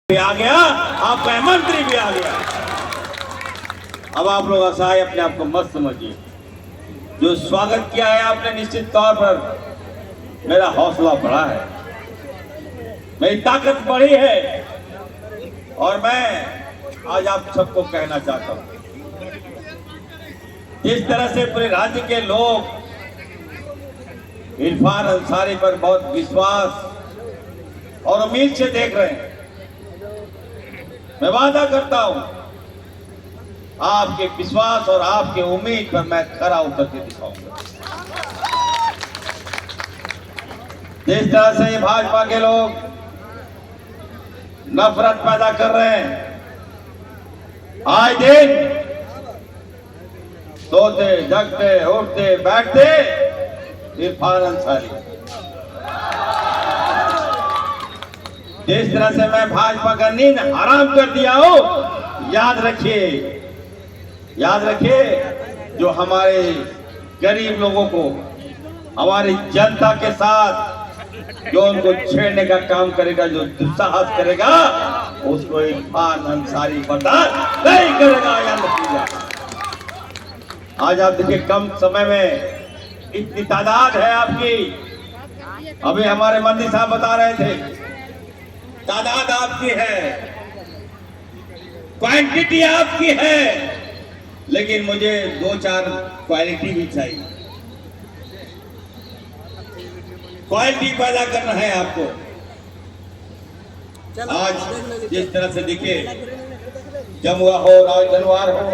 भी आ गया, आपका मंत्री भी आ गया। अब आप लोग असहाय अपने आप को मत समझिए। जो स्वागत किया है आपने, निश्चित तौर पर मेरा हौसला बढ़ा है, मेरी ताकत बढ़ी है। और मैं आज आप सबको कहना चाहता हूं, जिस तरह से पूरे राज्य के लोग इरफान अंसारी पर बहुत विश्वास और उम्मीद से देख रहे हैं, मैं वादा करता हूं आपके विश्वास और आपके उम्मीद पर मैं खरा उतर के दिखाऊंगा। जिस तरह से भाजपा के लोग नफरत पैदा कर रहे हैं, आए दिन सोते जगते उठते बैठते इरफान अंसारी। जिस तरह से मैं भाजपा का नींद हराम कर दिया हो, याद रखिए जो हमारे गरीब लोगों को, हमारी जनता के साथ जो उनको छेड़ने का काम करेगा, जो दुस्साहस करेगा, उसको इरफान अंसारी बर्दाश्त नहीं करेगा। याद रखिएगा। आज आप देखिए, कम समय में इतनी तादाद है आपकी। अभी हमारे मंत्री साहब बता रहे थे, तादाद आपकी है, क्वांटिटी आपकी है, लेकिन मुझे 2-4 क्वालिटी भी चाहिए। क्वालिटी पैदा करना है आपको। आज जिस तरह से देखिए, जमुआ हो, राजधनवार हो,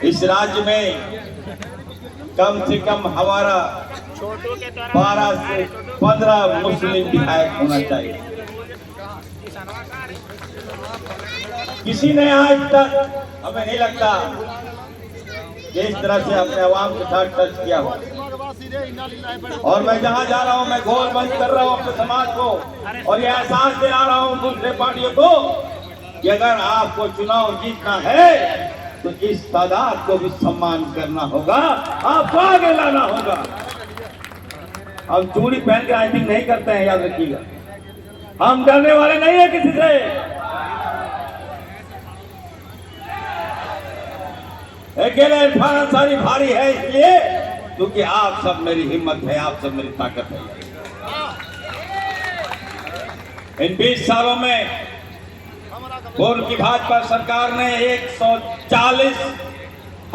इस राज्य में कम से कम हमारा 12 से 15 मुस्लिम विधायक होना चाहिए। किसी ने आज तक, हमें नहीं लगता, इस तरह से अपने आवाम के साथ टच किया हो। और मैं जहां जा रहा हूं, मैं गोल बंद कर रहा हूं अपने समाज को, और यह एहसास दिला रहा हूं दूसरे पार्टियों को कि अगर आपको चुनाव जीतना है तो इस तादाद को भी सम्मान करना होगा, आपको आगे लाना होगा। हम चूड़ी पहन के आइटिंग नहीं करते हैं, याद रखिएगा। हम डरने वाले नहीं है किसी से। अकेले इरफान अंसारी भारी है इसलिए क्योंकि आप सब मेरी हिम्मत है, आप सब मेरी ताकत है। इन 20 सालों में पूर्व की भाजपा सरकार ने 140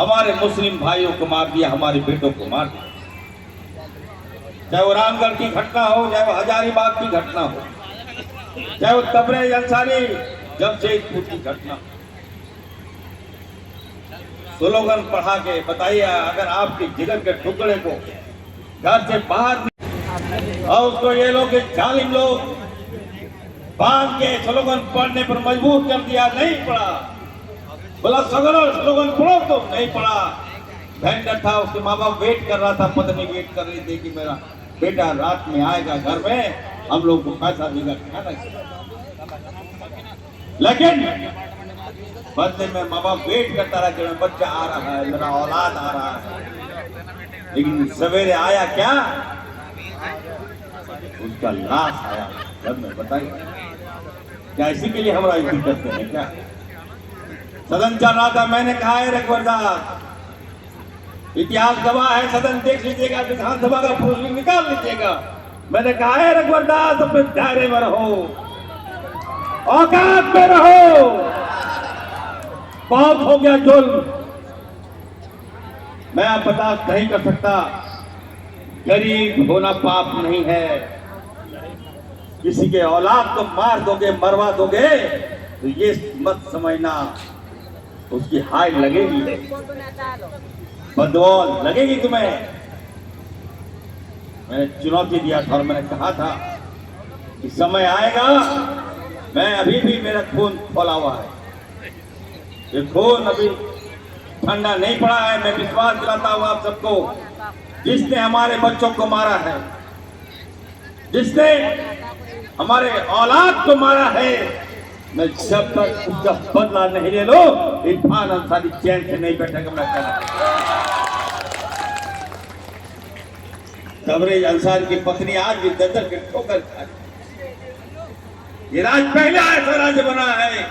हमारे मुस्लिम भाइयों को मार दिया, हमारे बेटों को मार दिया। चाहे वो रामगढ़ की घटना हो, चाहे वो हजारीबाग की घटना हो, चाहे वो तबरेज अंसारी जमशेदपुर की घटना हो। स्लोगन पढ़ा के बताइए, अगर आपके जिगर के टुकड़े को घर से बाहर और उसको ये लोग जालिम लोग बांध के स्लोगन पढ़ने पर मजबूर कर दिया, नहीं पढ़ा, बोला सगरो स्लोगन पढ़ो, तो नहीं पढ़ा। वेंडर था, उसके माँ बाप वेट कर रहा था, पत्नी वेट कर रही थी कि मेरा बेटा रात में आएगा घर में, हम लोग को पैसा देगा खाना। लेकिन बदले में माँ बाप वेट करता रहा कि मेरा बच्चा आ रहा है, मेरा औलाद आ रहा है। लेकिन सवेरे आया क्या? उसका लाश आया घर में। बताइए, क्या इसी के लिए हम राजनीति करते हैं क्या? सदन चल रहा था, मैंने कहा है रघुवरदास, इतिहास गवाह है, सदन देख लीजिएगा, विधानसभा का प्रोसीजर निकाल लीजिएगा। मैंने कहा है रघुवरदास, अपने दायरे में रहो, औकात में रहो। बहुत हो गया जुल्म, मैं आप बर्दाश्त नहीं कर सकता। गरीब होना पाप नहीं है। किसी के औलाद को मार दोगे, मरवा दोगे, तो ये मत समझना उसकी हाय लगेगी, बदौल लगेगी तुम्हें। मैंने चुनौती दिया था और मैंने कहा था कि समय आएगा, मैं अभी भी मेरा खून खोला हुआ है, ये खून अभी ठंडा नहीं पड़ा है। मैं विश्वास दिलाता हूं आप सबको, जिसने हमारे बच्चों को मारा है, जिसने हमारे औलाद को मारा है, मैं जब तक उसका बदला नहीं ले लो, इरफान अंसारी चैन से नहीं बैठेगा। मैं कहना, तबरेज अंसारी की पत्नी आज भी दर्द के ठोकर खाती, ये राज्य पहला ऐसा राज्य बना है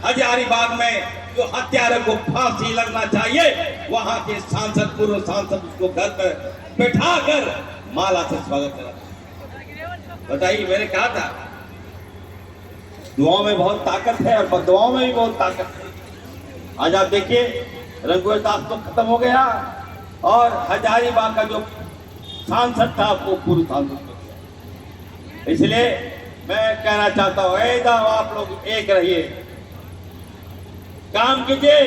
हजारीबाग में जो हत्यारे को फांसी लगना चाहिए, वहां के सांसद, पूर्व सांसद उसको घर पर बैठाकर माला से स्वागत करा। बताइए, मैंने कहा था दुआओं में बहुत ताकत है और बददुआओं में भी बहुत ताकत है। आज आप देखिए, रंगों दास तो खत्म हो गया और हजारीबाग का जो सांसद था वो पूर्व सांसद हो गया। इसलिए मैं कहना चाहता हूं, एकदम आप लोग एक रहिए, काम कीजिए,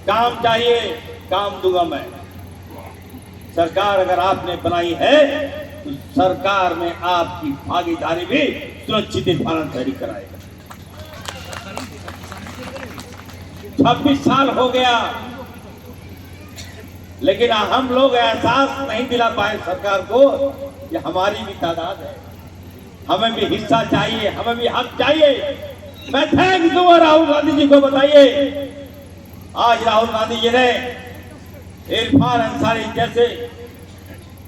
काम चाहिए, काम दूंगा मैं। सरकार अगर आपने बनाई है तो सरकार में आपकी भागीदारी भी सुरक्षित इरफान शहरी कराएगा। 26 साल हो गया, लेकिन हम लोग एहसास नहीं दिला पाए सरकार को कि हमारी भी तादाद है, हमें भी हिस्सा चाहिए, हमें भी हक चाहिए। मैं थैंक्स दूंगा राहुल गांधी जी को। बताइए, आज राहुल गांधी जी ने इरफान अंसारी जैसे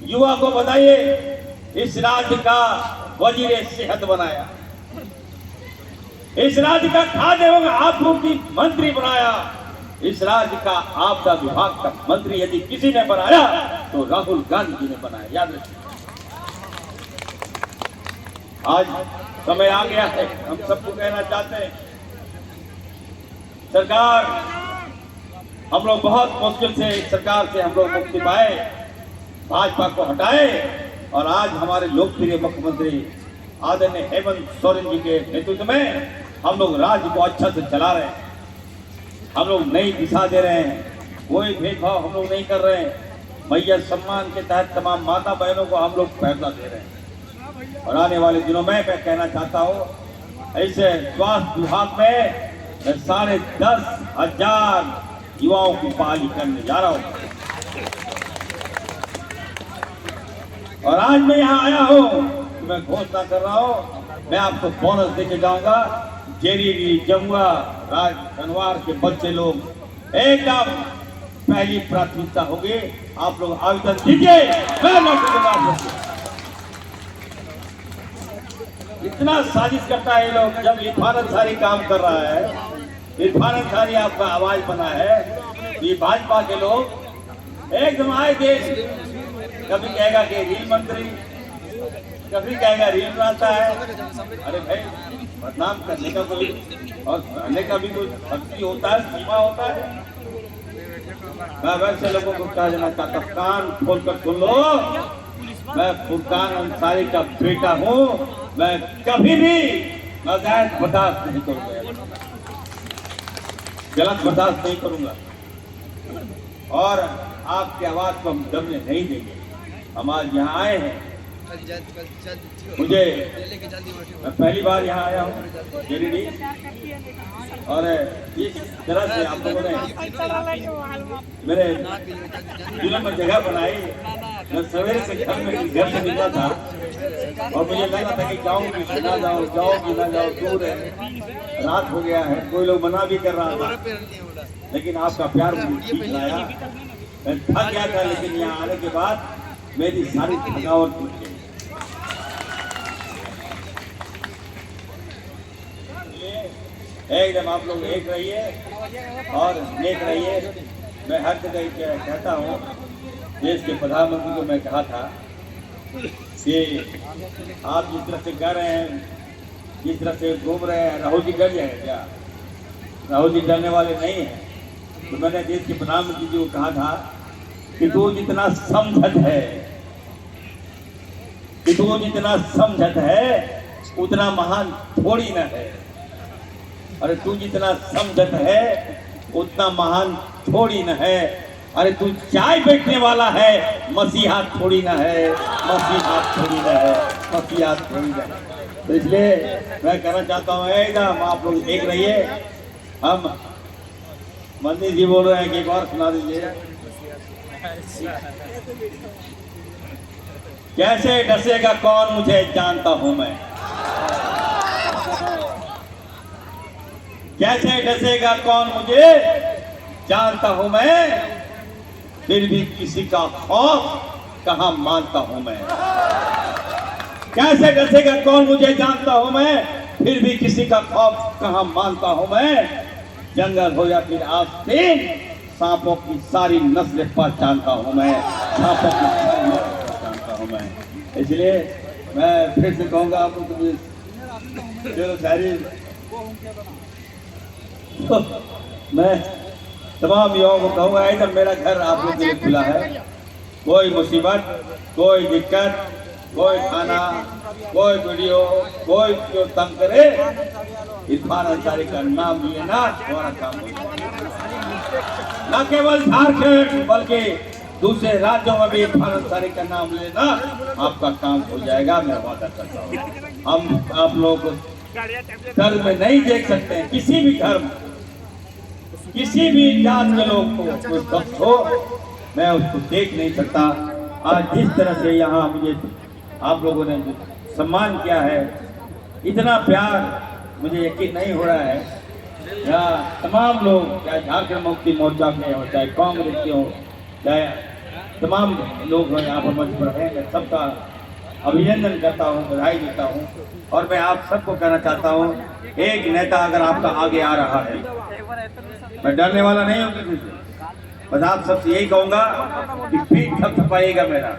युवा को बताइए इस राज्य का वजीर सेहत बनाया, इस राज्य का खाद्य एवं आपूर्ति मंत्री बनाया, इस राज्य का आपदा विभाग का मंत्री यदि किसी ने बनाया तो राहुल गांधी जी ने बनाया। याद रखिए, आज समय आ गया है, हम सबको कहना चाहते हैं, सरकार, हम लोग बहुत मुश्किल से इस सरकार से हम लोग मुक्ति पाए, भाजपा को हटाए और आज हमारे लोकप्रिय मुख्यमंत्री आदरणीय हेमंत सोरेन जी के नेतृत्व में हम लोग राज्य को अच्छा से चला रहे हैं। हम लोग नई दिशा दे रहे हैं, कोई भेदभाव हम लोग नहीं कर रहे हैं। मैया सम्मान के तहत तमाम माता बहनों को हम लोग फैसला दे रहे हैं और आने वाले दिनों में मैं कहना चाहता हूँ, ऐसे स्वास्थ्य विभाग में मैं 10,500 युवाओं की बहाली करने जा रहा हूँ। और आज मैं यहाँ आया हूँ तो मैं घोषणा कर रहा हूँ, मैं आपको बोनस देके जाऊंगा। जेरीडी, जमुआ, राज धनवार के बच्चे लोग एकदम पहली प्राथमिकता होगी। आप लोग आवेदन दीजिए, मैं नौकरी दूंगा। इतना साजिश करता है ये लोग। जब इरफान अंसारी काम कर रहा है, इरफान अंसारी आपका आवाज बना है, ये भाजपा के लोग एकदम आए देश, कभी कहेगा कि रेल मंत्री, कभी कहेगा रेल बनाता है। अरे भाई, बदनाम करने का कोई और करने का भी कोई शक्ति होता है, सीमा होता है। मैं वैसे लोगों को कह देना चाहता, कान खोलकर सुन लो, मैं फुरकान अंसारी का बेटा हूँ। मैं कभी भी नाजायज बर्दाश्त नहीं करूंगा, गलत बर्दाश्त नहीं करूंगा और आपकी आवाज को हम दबने नहीं देंगे। हम आज यहाँ आए हैं, मुझे मैं पहली बार यहाँ आया हूँ जेरीडी, और इस तरह से आप लोगों ने मेरे दिल में जगह बनाई। मैं सवेरे से घर से निकला था और मुझे लग रहा था कि जाऊँ कि ना जाऊँ, जाओ कि ना जाओ, दूर है, रात हो गया है, कोई लोग मना भी कर रहा था, लेकिन आपका प्यार मुझे ठीक लाया। मैं थक गया था, लेकिन यहाँ आने के बाद मेरी सारी थकावट टूट गई। एकदम आप लोग एक रहिए और नेक रहिए। मैं हर जगह कहता हूँ, देश के प्रधानमंत्री को मैं कहा था कि आप जिस तरह से कर रहे हैं, जिस तरह से घूम रहे हैं, राहुल जी डर जाए क्या? राहुल जी डरने वाले नहीं हैं। तो मैंने देश के प्रधानमंत्री जी को कहा था कि तू जितना समझत है, कि तू जितना समझत है उतना महान थोड़ी न है। अरे तू जितना समझत है उतना महान थोड़ी न है। अरे तू चाय बेचने वाला है, मसीहा थोड़ी न है, मसीहा थोड़ी न है, मसीहा थोड़ी न है। तो इसलिए मैं कहना चाहता हूँ, एकदम आप लोग एक रहिए। हम मंदिर जी बोल रहे हैं कि एक बार सुना दीजिए। कैसे डसेगा कौन मुझे जानता हूं मैं, कैसे डसेगा कौन मुझे जानता हूं मैं, फिर भी किसी का खौफ कहां मानता हूं मैं। कैसे डसेगा कौन मुझे जानता हूं मैं, फिर भी किसी का खौफ कहाँ मानता हूँ मैं। जंगल हो या फिर आस्तीन, सांपों की सारी नस्लें पहचानता हूँ मैं, सांपों की सारी नस्लें पहचानता हूँ मैं। इसलिए मैं फिर से कहूँगा आपको चलो शायरी तो मैं तमाम युवाओं को कहूँगा एकदम मेरा घर आप लोग के लिए खुला है। कोई मुसीबत, कोई दिक्कत, कोई खाना, कोई वीडियो, कोई जो तंग करे, इरफान अंसारी का नाम लेना हमारा काम न केवल झारखंड बल्कि दूसरे राज्यों में भी इरफान अंसारी का नाम लेना आपका काम हो जाएगा, मैं वादा करता हूँ। हम आप लोग धर्म में नहीं देख सकते हैं, किसी भी धर्म, किसी भी जात के लोग को कोई कष्ट हो, मैं उसको देख नहीं सकता। आज जिस तरह से यहाँ मुझे आप लोगों ने सम्मान किया है, इतना प्यार मुझे यकीन नहीं हो रहा है। यहाँ तमाम लोग, चाहे झारखंड मुक्ति मोर्चा के हो, चाहे कांग्रेस के हो, चाहे तमाम लोग यहाँ पर मंच पर हैं, मैं सबका अभिनंदन करता हूँ, बधाई देता हूँ। और मैं आप सबको कहना चाहता हूँ, एक नेता अगर आपका आगे आ रहा है, मैं डरने वाला नहीं हूँ किसी से, बस आप सबसे यही कहूँगा कि पीठ थपथपाइएगा मेरा।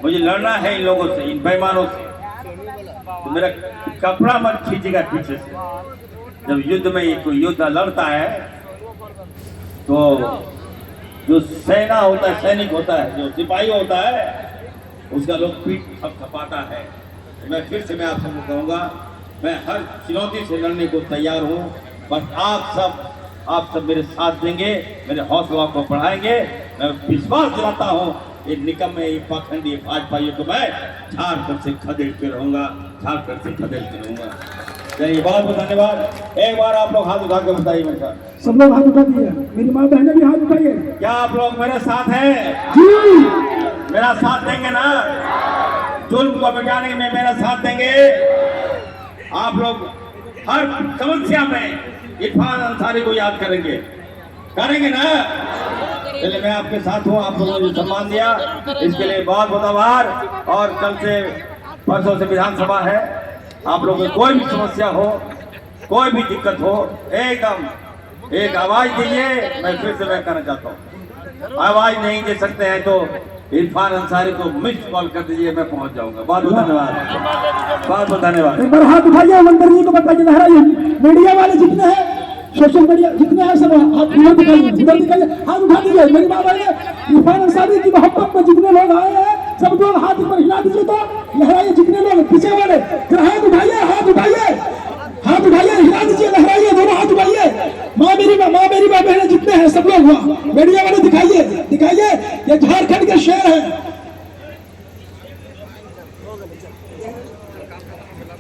मुझे लड़ना है इन लोगों से, इन बेईमानों से, तो मेरा कपड़ा मत खींचेगा पीछे से। जब युद्ध में कोई युद्ध लड़ता है तो जो सेना होता है, सैनिक होता है, जो सिपाही होता है, उसका लोग पीठ थपथपाता है। तो मैं फिर से मैं आप सबको कहूँगा, मैं हर चुनौती से लड़ने को तैयार हूँ। बस आप सब मेरे साथ देंगे, मेरे हौसला को बढ़ाएंगे। मैं विश्वास दिलाता हूँ, ये निकम्मे, ये पाखंडी भाजपाइयों को मैं झारखंड से खदेड़ते रहूँगा, झारखंड से खदेड़ते रहूँगा। चलिए, बहुत बहुत धन्यवाद। एक बार आप लोग हाथ उठा के बताइए मेरे साथ। सब लोग हाथ उठा दिए, मेरी माँ बहनें भी हाथ उठाइए। क्या आप लोग मेरे साथ हैं? जी, मेरा साथ देंगे ना? जुल्म को मिटाने में मेरा साथ देंगे? आप लोग हर समस्या में इरफान अंसारी को याद करेंगे ना? चलिए, मैं आपके साथ हूँ। आप लोगों ने सम्मान दिया, इसके लिए बहुत बहुत आभार। और कल से परसों से विधानसभा है। आप लोगों को कोई भी समस्या हो, कोई भी दिक्कत हो, एकदम एक आवाज दीजिए। मैं फिर से मैं कहना चाहता हूँ, आवाज नहीं दे सकते हैं तो इरफान अंसारी को मिस्ड कॉल कर दीजिए, मैं पहुंच जाऊंगा। बहुत बहुत धन्यवाद, बहुत बहुत धन्यवाद। एक बार हाथ उठाइए, मंत्री जी को बताइए, लहराइए। मीडिया वाले जितने हैं, सोशल मीडिया जितने हैं, सब हाथ उधर दिखाइए, हाथ उठा दीजिए। मेरी माँ बहनें, इरफान अंसारी की मोहब्बत में जितने लोग आए हैं, सब लोग हाथ ऊपर हिला दीजिए, तो लहराइए। जितने लोग पीछे वाले, जरा हाथ उठाइए, हाथ उठाइए, हाथ उठाइए, हिला दीजिए, लहराइए, दोनों हाथ उठाइए। माँ मेरी माँ बहनें जितने हैं, सब लोग वहाँ मीडिया वाले दिखाइए, ये झारखंड के शेर हैं।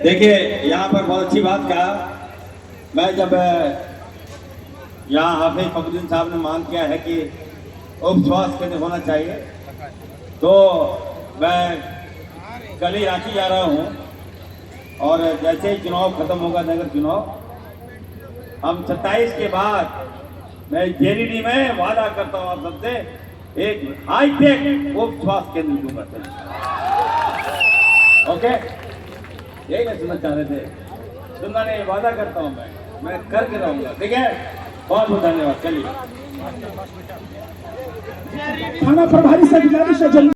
देखिए, यहाँ पर बहुत अच्छी बात कहा। मैं जब यहाँ हाफिज फखरुद्दीन साहब ने मांग किया है कि उप स्वास्थ्य केंद्र होना चाहिए, तो मैं कल ही रांची जा रहा हूँ। और जैसे ही चुनाव खत्म होगा, नगर चुनाव, हम 27 के बाद मैं जेडीडी में वादा करता हूँ आप सबसे, एक हाईटेक उप स्वास्थ्य केंद्र दूंगा। ओके, यही मैं सुनना चाह रहे थे, सुनना नहीं, वादा करता हूँ मैं करके रहूंगा। ठीक है, बहुत बहुत धन्यवाद। चलिए, थाना प्रभारी से गुजारिश है, जल्दी